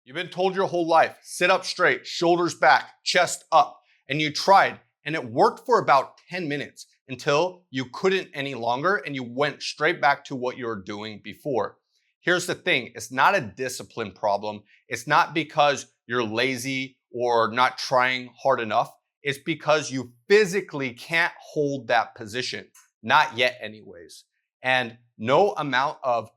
You've been told your whole life, sit up straight, shoulders back, chest up, and you tried, and it worked for about 10 minutes until you couldn't any longer and you went straight back to what you were doing before. Here's the thing, it's not a discipline problem. It's not because you're lazy or not trying hard enough. It's because you physically can't hold that position. Not yet anyways. And no amount of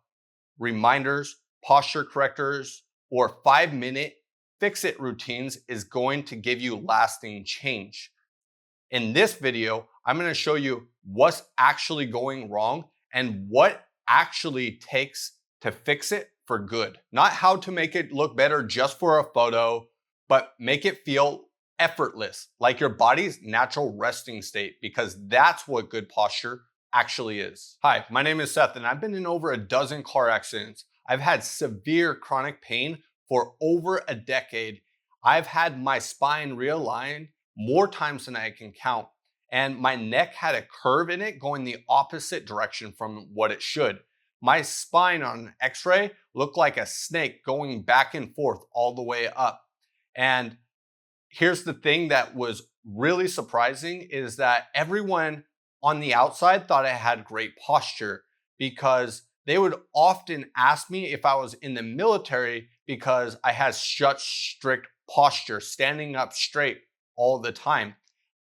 reminders, posture correctors, or 5-minute fix-it routines is going to give you lasting change. In this video, I'm going to show you what's actually going wrong and what actually takes to fix it for good. Not how to make it look better just for a photo, but make it feel effortless, like your body's natural resting state, because that's what good posture actually is. Hi, my name is Seth, and I've been in over a dozen car accidents. I've had severe chronic pain for over a decade. I've had my spine realigned more times than I can count, and my neck had a curve in it going the opposite direction from what it should. My spine on x-ray looked like a snake going back and forth all the way up. And here's the thing that was really surprising is that everyone on the outside thought I had great posture, because they would often ask me if I was in the military because I had such strict posture, standing up straight all the time.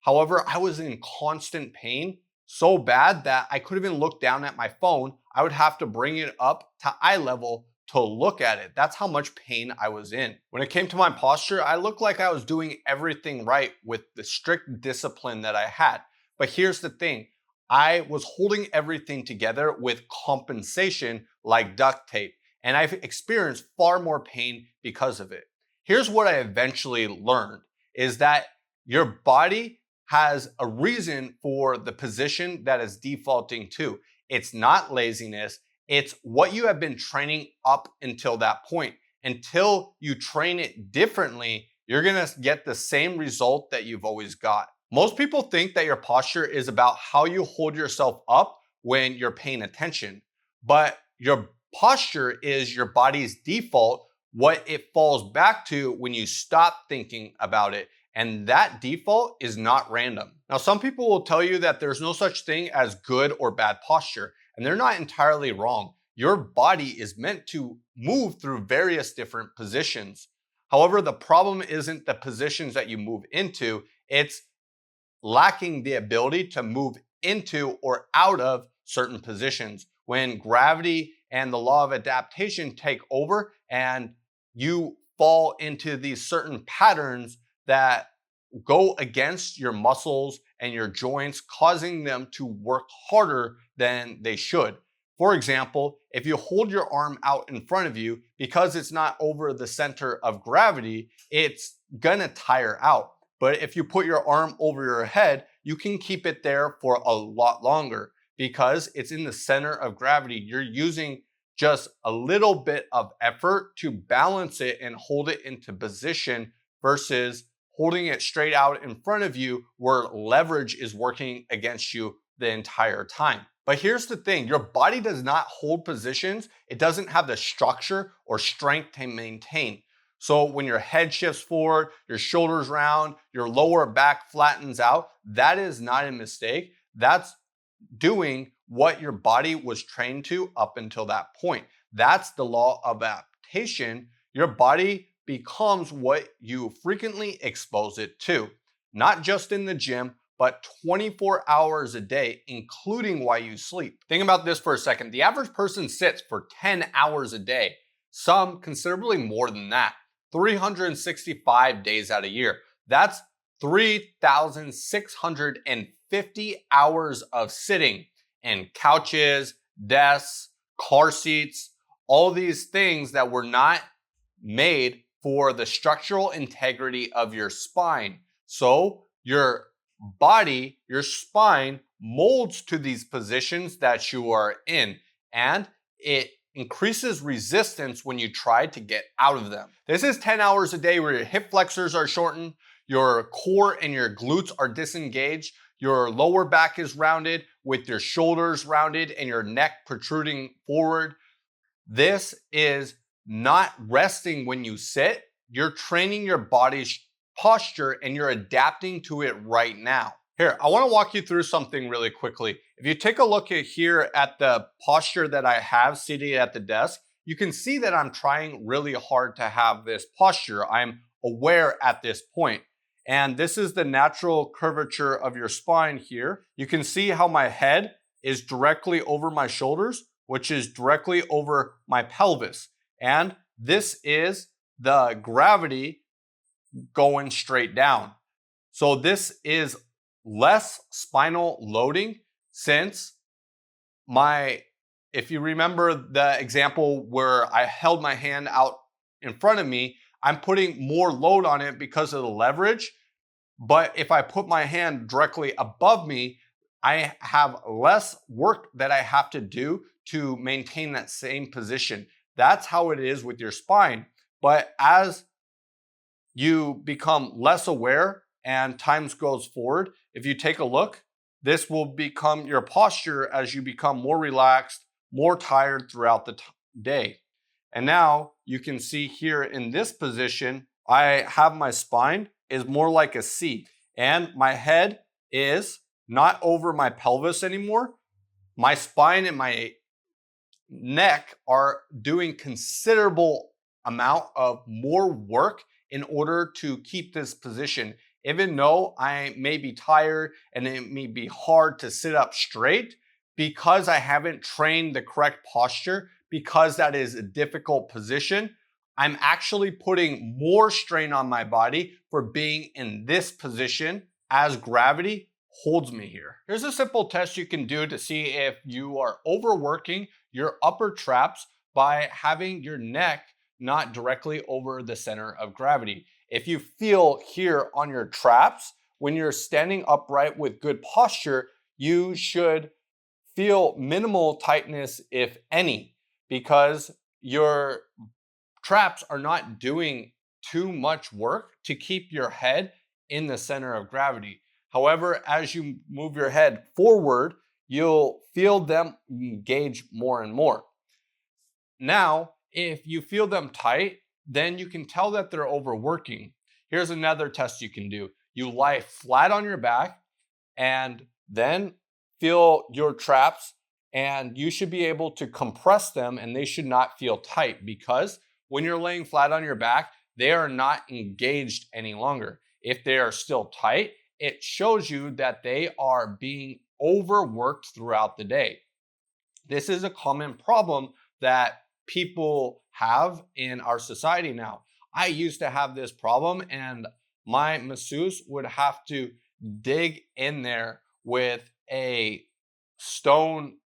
However, I was in constant pain, so bad that I couldn't even look down at my phone. I would have to bring it up to eye level to look at it. That's how much pain I was in. When it came to my posture, I looked like I was doing everything right with the strict discipline that I had. But here's the thing, I was holding everything together with compensation like duct tape, and I've experienced far more pain because of it. Here's what I eventually learned is that your body has a reason for the position that is defaulting to. It's not laziness, it's what you have been training up until that point. Until you train it differently, you're gonna get the same result that you've always got. Most people think that your posture is about how you hold yourself up when you're paying attention, but your posture is your body's default, what it falls back to when you stop thinking about it. And that default is not random. Now, some people will tell you that there's no such thing as good or bad posture, and they're not entirely wrong. Your body is meant to move through various different positions. However, the problem isn't the positions that you move into, it's lacking the ability to move into or out of certain positions. When gravity and the law of adaptation take over and you fall into these certain patterns that go against your muscles and your joints, causing them to work harder than they should. For example, if you hold your arm out in front of you, because it's not over the center of gravity, it's gonna tire out. But if you put your arm over your head, you can keep it there for a lot longer because it's in the center of gravity. You're using just a little bit of effort to balance it and hold it into position versus holding it straight out in front of you where leverage is working against you the entire time. But here's the thing, your body does not hold positions. It doesn't have the structure or strength to maintain. So when your head shifts forward, your shoulders round, your lower back flattens out, that is not a mistake. That's doing what your body was trained to up until that point. That's the law of adaptation. Your body becomes what you frequently expose it to, not just in the gym, but 24 hours a day, including while you sleep. Think about this for a second. The average person sits for 10 hours a day, some considerably more than that. 365 days out of a year. That's 3,650 hours of sitting in couches, desks, car seats, all these things that were not made for the structural integrity of your spine. So your body, your spine molds to these positions that you are in, and it increases resistance when you try to get out of them. This is 10 hours a day where your hip flexors are shortened, your core and your glutes are disengaged, your lower back is rounded with your shoulders rounded and your neck protruding forward. This is not resting when you sit, you're training your body's posture and you're adapting to it right now. Here, I want to walk you through something really quickly. If you take a look at here at the posture that I have seated at the desk, you can see that I'm trying really hard to have this posture. I'm aware at this point. And this is the natural curvature of your spine here. You can see how my head is directly over my shoulders, which is directly over my pelvis. And this is the gravity going straight down. So this is less spinal loading since if you remember the example where I held my hand out in front of me, I'm putting more load on it because of the leverage. But if I put my hand directly above me, I have less work that I have to do to maintain that same position. That's how it is with your spine. But as you become less aware and time goes forward, if you take a look, this will become your posture as you become more relaxed, more tired throughout the day. And now you can see here in this position, I have my spine is more like a C, and my head is not over my pelvis anymore. My spine and my neck are doing considerable amount of more work in order to keep this position. Even though I may be tired and it may be hard to sit up straight, because I haven't trained the correct posture, because that is a difficult position, I'm actually putting more strain on my body for being in this position as gravity holds me here. Here's a simple test you can do to see if you are overworking your upper traps by having your neck not directly over the center of gravity. If you feel here on your traps, when you're standing upright with good posture, you should feel minimal tightness, if any, because your traps are not doing too much work to keep your head in the center of gravity. However, as you move your head forward, you'll feel them engage more and more. Now, if you feel them tight, then you can tell that they're overworking. Here's another test you can do. You lie flat on your back and then feel your traps, and you should be able to compress them and they should not feel tight, because when you're laying flat on your back, they are not engaged any longer. If they are still tight, it shows you that they are being overworked throughout the day. This is a common problem that people have in our society now. I used to have this problem, and my masseuse would have to dig in there with a stone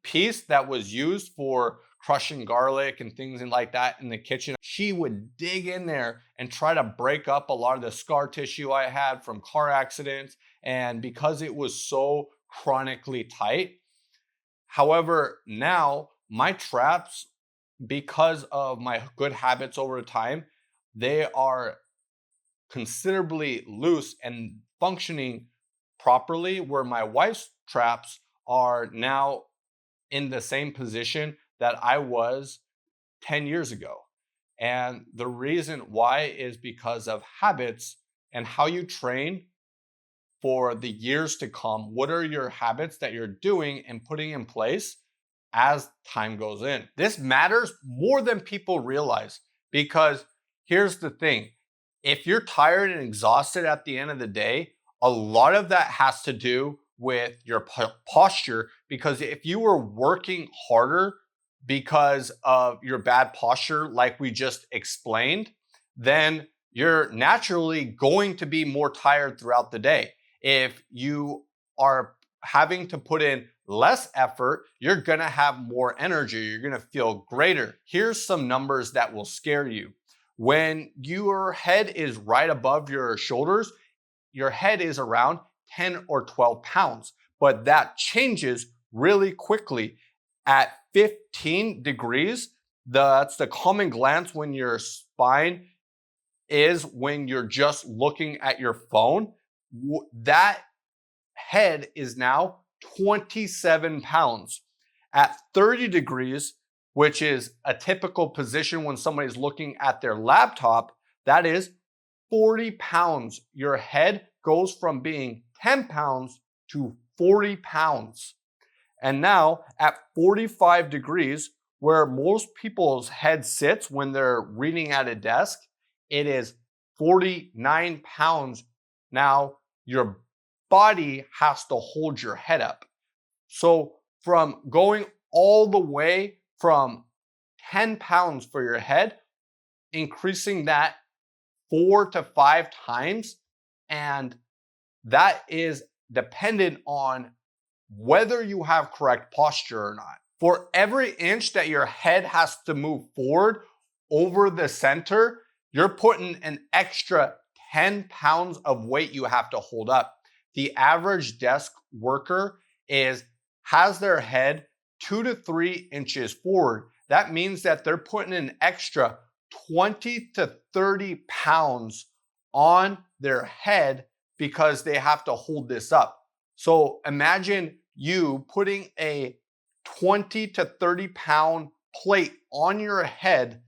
piece that was used for crushing garlic and things like that in the kitchen. She would dig in there and try to break up a lot of the scar tissue I had from car accidents, and because it was so chronically tight. However, now my traps, because of my good habits over time, they are considerably loose and functioning properly, where my wife's traps are now in the same position that I was 10 years ago. And the reason why is because of habits and how you train for the years to come. What are your habits that you're doing and putting in place as time goes in? This matters more than people realize, because here's the thing. If you're tired and exhausted at the end of the day, a lot of that has to do with your posture, because if you were working harder because of your bad posture, like we just explained, then you're naturally going to be more tired throughout the day. If you are having to put in less effort, you're gonna have more energy, you're gonna feel greater. Here's some numbers that will scare you. When your head is right above your shoulders, your head is around 10 or 12 pounds, but that changes really quickly. At 15 degrees, that's the common glance when your spine is when you're just looking at your phone. That head is now 27 pounds. At 30 degrees, which is a typical position when somebody's looking at their laptop, that is 40 pounds. Your head goes from being 10 pounds to 40 pounds. And now at 45 degrees, where most people's head sits when they're reading at a desk, it is 49 pounds. Now your body has to hold your head up. So from going all the way from 10 pounds for your head, increasing that 4 to 5 times, and that is dependent on whether you have correct posture or not. For every inch that your head has to move forward over the center, you're putting an extra 10 pounds of weight you have to hold up. The average desk worker has their head 2 to 3 inches forward. That means that they're putting an extra 20 to 30 pounds on their head because they have to hold this up. So imagine you putting a 20 to 30 pound plate on your head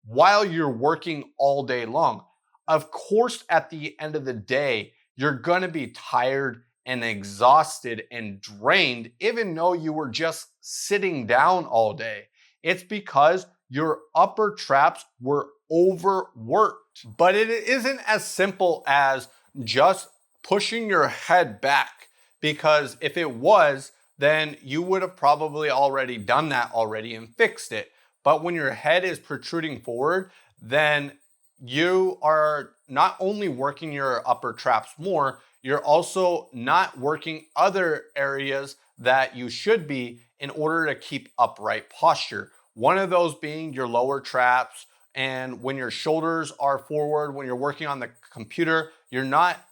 while you're working all day long. Of course, at the end of the day, you're gonna be tired and exhausted and drained, even though you were just sitting down all day. It's because your upper traps were overworked. But it isn't as simple as just pushing your head back, because if it was, then you would have probably already done that already and fixed it. But when your head is protruding forward, then you are not only working your upper traps more, you're also not working other areas that you should be in order to keep upright posture. One of those being your lower traps, and when your shoulders are forward, when you're working on the computer, you're not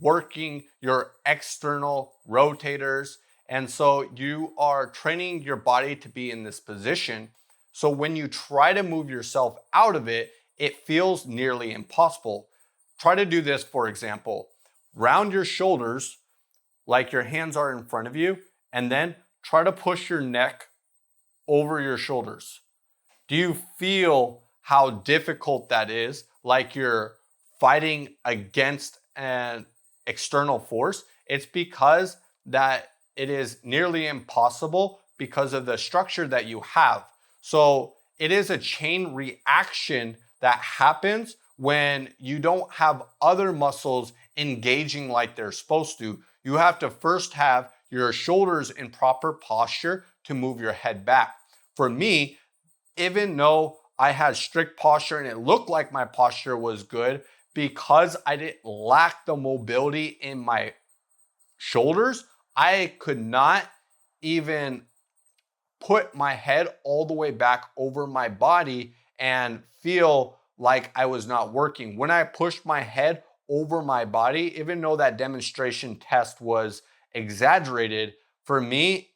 working your external rotators. And so you are training your body to be in this position. So when you try to move yourself out of it, it feels nearly impossible. Try to do this, for example. Round your shoulders like your hands are in front of you, and then try to push your neck over your shoulders. Do you feel how difficult that is? Like you're fighting against an external force? It's because that it is nearly impossible because of the structure that you have. So it is a chain reaction that happens when you don't have other muscles engaging like they're supposed to. You have to first have your shoulders in proper posture to move your head back. For me, even though I had strict posture and it looked like my posture was good, because I didn't lack the mobility in my shoulders, I could not even put my head all the way back over my body and feel like I was not working. When I pushed my head over my body, even though that demonstration test was exaggerated, for me,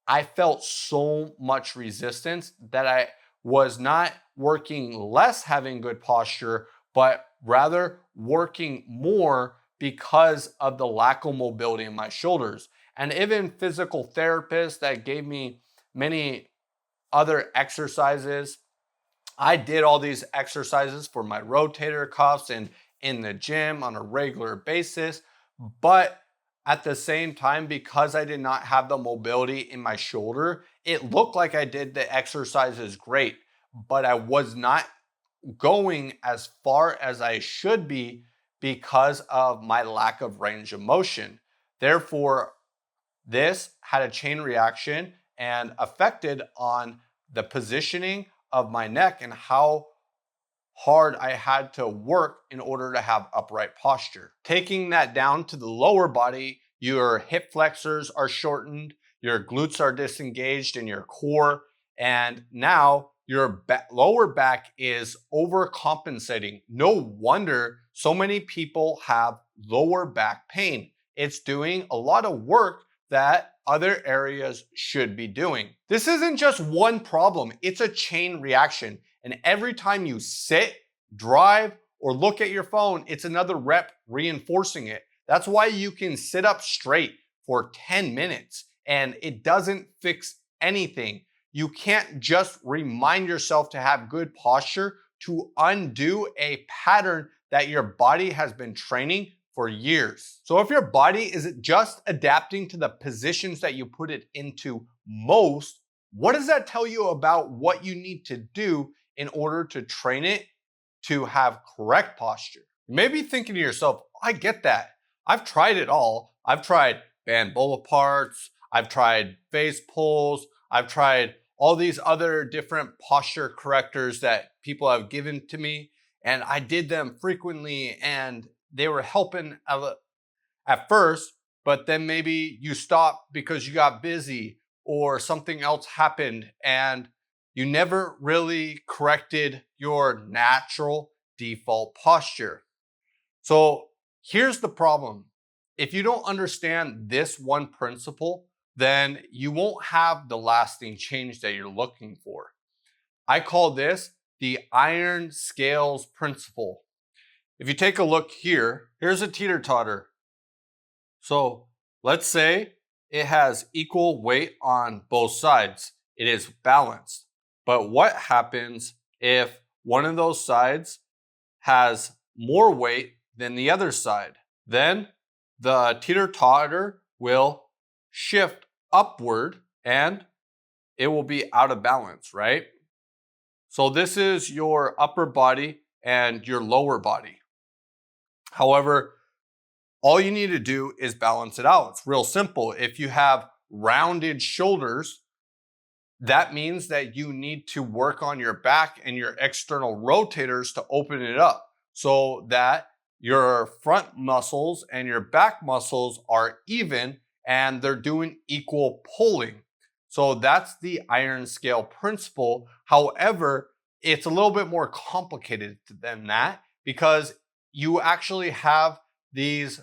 I felt so much resistance that I was not working less having good posture, but rather working more because of the lack of mobility in my shoulders. And even physical therapists that gave me many other exercises. I did all these exercises for my rotator cuffs and in the gym on a regular basis. But at the same time, because I did not have the mobility in my shoulder, it looked like I did the exercises great, but I was not going as far as I should be because of my lack of range of motion. Therefore, this had a chain reaction and affected on the positioning of my neck and how hard I had to work in order to have upright posture. Taking that down to the lower body, your hip flexors are shortened, your glutes are disengaged in your core, and now your lower back is overcompensating. No wonder so many people have lower back pain. It's doing a lot of work that other areas should be doing. This isn't just one problem, it's a chain reaction. And every time you sit, drive, or look at your phone, it's another rep reinforcing it. That's why you can sit up straight for 10 minutes and it doesn't fix anything. You can't just remind yourself to have good posture to undo a pattern that your body has been training for years. So if your body is just adapting to the positions that you put it into most, what does that tell you about what you need to do in order to train it to have correct posture? You may be thinking to yourself, I get that. I've tried it all. I've tried band Bolaparts. I've tried face pulls. I've tried all these other different posture correctors that people have given to me. And I did them frequently and they were helping at first, but then maybe you stopped because you got busy or something else happened and you never really corrected your natural default posture. So here's the problem. If you don't understand this one principle, then you won't have the lasting change that you're looking for. I call this the iron scales principle. If you take a look here, here's a teeter-totter. So let's say it has equal weight on both sides. It is balanced. But what happens if one of those sides has more weight than the other side? Then the teeter-totter will shift upward and it will be out of balance, right? So this is your upper body and your lower body. However, all you need to do is balance it out. It's real simple. If you have rounded shoulders, that means that you need to work on your back and your external rotators to open it up so that your front muscles and your back muscles are even and they're doing equal pulling. So that's the iron scale principle. However, it's a little bit more complicated than that because you actually have these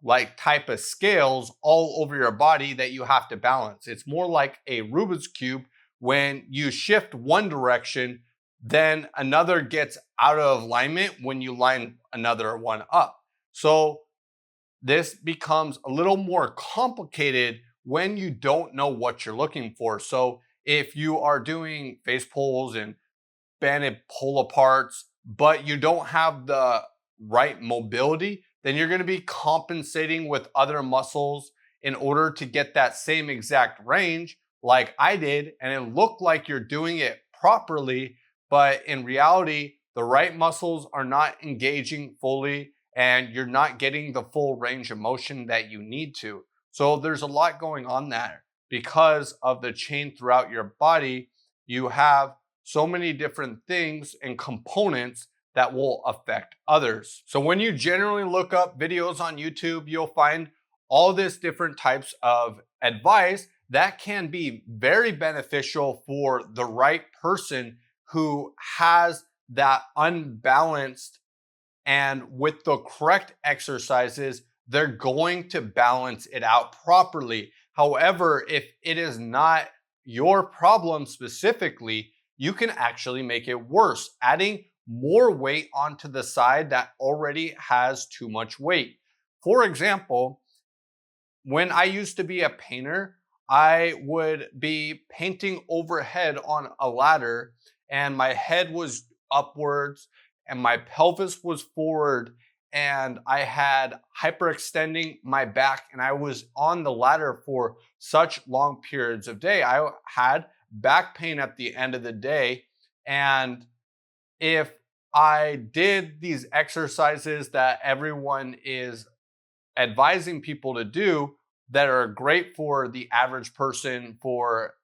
like type of scales all over your body that you have to balance. It's more like a Rubik's Cube. When you shift one direction, then another gets out of alignment when you line another one up. So this becomes a little more complicated when you don't know what you're looking for. So if you are doing face pulls and banded pull aparts, but you don't have the right mobility, then you're going to be compensating with other muscles in order to get that same exact range like I did. And it looked like you're doing it properly, but in reality, the right muscles are not engaging fully and you're not getting the full range of motion that you need to. So there's a lot going on there. Because of the chain throughout your body, you have so many different things and components that will affect others. So when you generally look up videos on YouTube, you'll find all this different types of advice that can be very beneficial for the right person who has that unbalanced, and with the correct exercises, they're going to balance it out properly. However, if it is not your problem specifically, you can actually make it worse, adding more weight onto the side that already has too much weight. For example, when I used to be a painter, I would be painting overhead on a ladder and my head was upwards and my pelvis was forward and I had hyperextending my back and I was on the ladder for such long periods of day. I had back pain at the end of the day. And if I did these exercises that everyone is advising people to do that are great for the average person for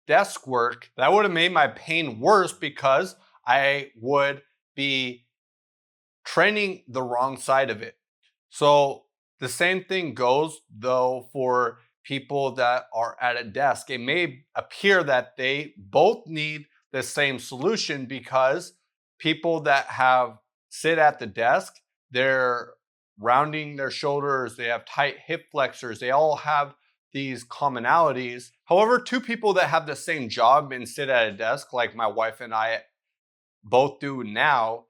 desk work, that would have made my pain worse because I would be training the wrong side of it. So the same thing goes though for people that are at a desk. It may appear that they both need the same solution because people that have sit at the desk, they're rounding their shoulders, they have tight hip flexors, they all have these commonalities. However, two people that have the same job and sit at a desk, like my wife and I both do now,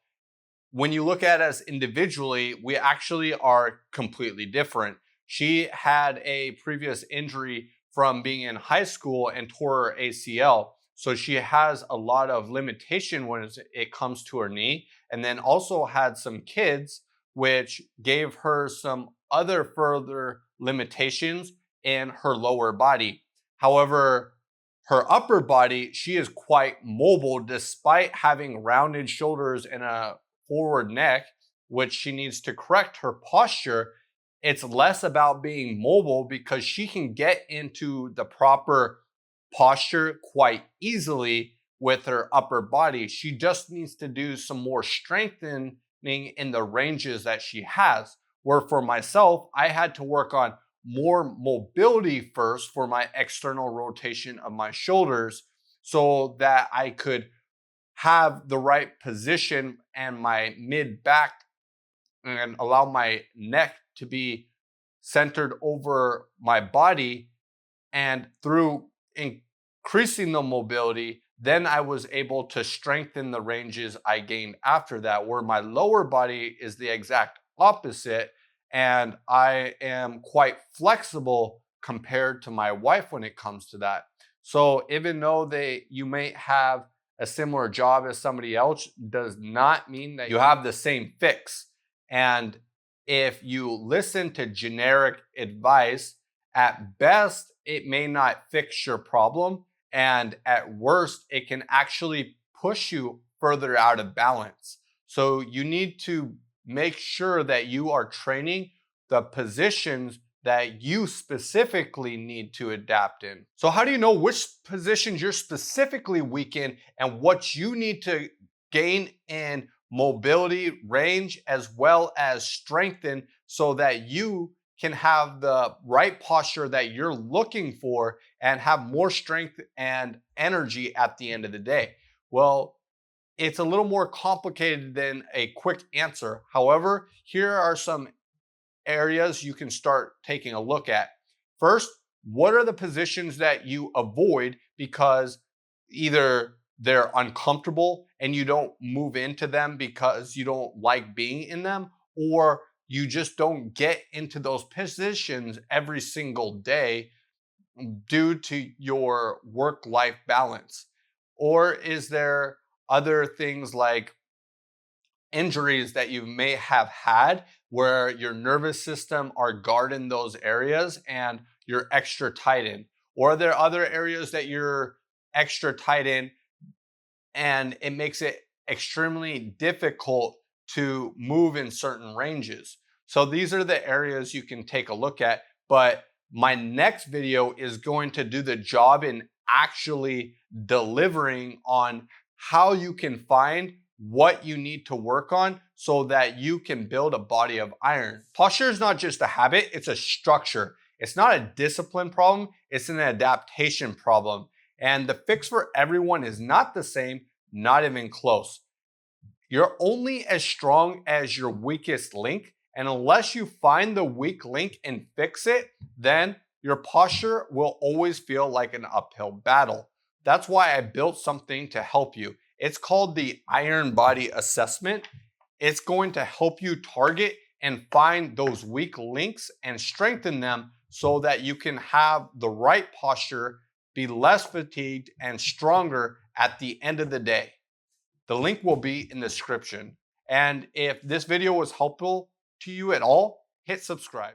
when you look at us individually, we actually are completely different. She had a previous injury from being in high school and tore her ACL. So she has a lot of limitation when it comes to her knee, and then also had some kids, which gave her some other further limitations in her lower body. However, her upper body, she is quite mobile despite having rounded shoulders and a forward neck, which she needs to correct her posture. It's less about being mobile because she can get into the proper posture quite easily with her upper body. She just needs to do some more strengthening in the ranges that she has. Where for myself, I had to work on more mobility first for my external rotation of my shoulders so that I could have the right position and my mid back and allow my neck to be centered over my body. And through increasing the mobility, then I was able to strengthen the ranges I gained after that, where my lower body is the exact opposite. And I am quite flexible compared to my wife when it comes to that. So even though you may have a similar job as somebody else, does not mean that you have the same fix. And if you listen to generic advice, at best, it may not fix your problem. And at worst, it can actually push you further out of balance. So you need to make sure that you are training the positions that you specifically need to adapt in. So how do you know which positions you're specifically weak in and what you need to gain in mobility, range, as well as strengthen so that you can have the right posture that you're looking for and have more strength and energy at the end of the day? Well, it's a little more complicated than a quick answer. However, here are some areas you can start taking a look at. First, what are the positions that you avoid because either they're uncomfortable and you don't move into them because you don't like being in them, or you just don't get into those positions every single day due to your work-life balance? Or is there other things like injuries that you may have had where your nervous system are guarding those areas and you're extra tight in? Or are there other areas that you're extra tight in and it makes it extremely difficult to move in certain ranges? So these are the areas you can take a look at. But my next video is going to do the job in actually delivering on how you can find what you need to work on so that you can build a body of iron. Posture is not just a habit, it's a structure. It's not a discipline problem, it's an adaptation problem. And the fix for everyone is not the same, not even close. You're only as strong as your weakest link. And unless you find the weak link and fix it, then your posture will always feel like an uphill battle. That's why I built something to help you. It's called the Iron Body Assessment. It's going to help you target and find those weak links and strengthen them so that you can have the right posture, be less fatigued and stronger at the end of the day. The link will be in the description. And if this video was helpful to you at all, hit subscribe.